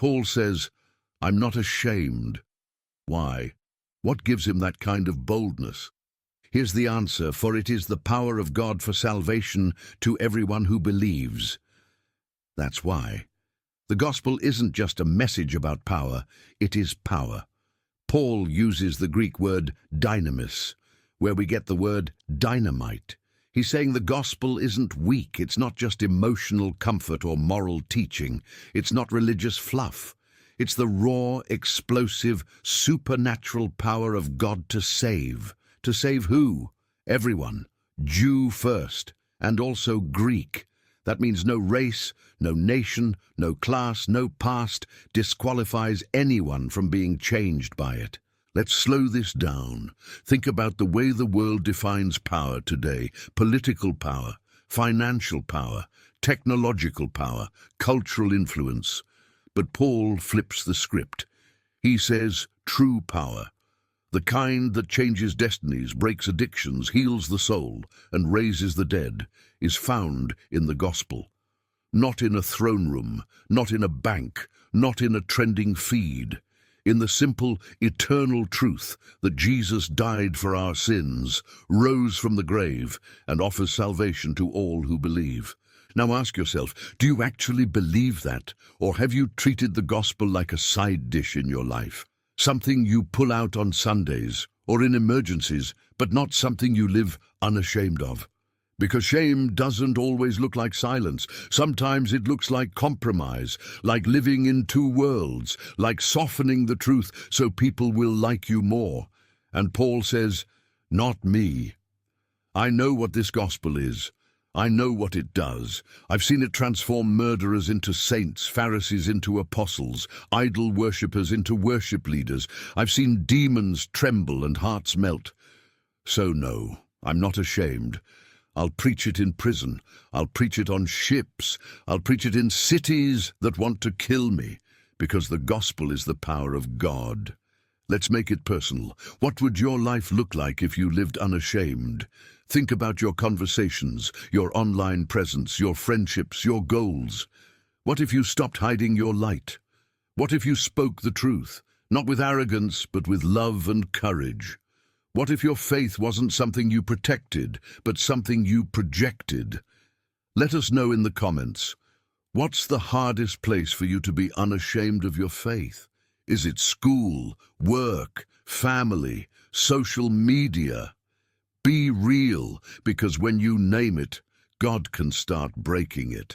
Paul says, "I'm not ashamed." Why? What gives him that kind of boldness? Here's the answer: for it is the power of God for salvation to everyone who believes. That's why. The gospel isn't just a message about power, it is power. Paul uses the Greek word dynamis, where we get the word dynamite. He's saying the gospel isn't weak, it's not just emotional comfort or moral teaching, it's not religious fluff. It's the raw, explosive, supernatural power of God to save. To save who? Everyone. Jew first, and also Greek. That means no race, no nation, no class, no past disqualifies anyone from being changed by it. Let's slow this down. Think about the way the world defines power today: political power, financial power, technological power, cultural influence. But Paul flips the script. He says true power, the kind that changes destinies, breaks addictions, heals the soul, and raises the dead, is found in the gospel. Not in a throne room, not in a bank, not in a trending feed. In the simple, eternal truth that Jesus died for our sins, rose from the grave, and offers salvation to all who believe. Now ask yourself, do you actually believe that? Or have you treated the gospel like a side dish in your life? Something you pull out on Sundays or in emergencies, but not something you live unashamed of. Because shame doesn't always look like silence. Sometimes it looks like compromise, like living in two worlds, like softening the truth so people will like you more. And Paul says, "Not me. I know what this gospel is. I know what it does. I've seen it transform murderers into saints, Pharisees into apostles, idol worshippers into worship leaders. I've seen demons tremble and hearts melt. So no, I'm not ashamed. I'll preach it in prison. I'll preach it on ships. I'll preach it in cities that want to kill me, because the gospel is the power of God." Let's make it personal. What would your life look like if you lived unashamed? Think about your conversations, your online presence, your friendships, your goals. What if you stopped hiding your light? What if you spoke the truth, not with arrogance, but with love and courage? What if your faith wasn't something you protected, but something you projected? Let us know in the comments. What's the hardest place for you to be unashamed of your faith? Is it school, work, family, social media? Be real, because when you name it, God can start breaking it.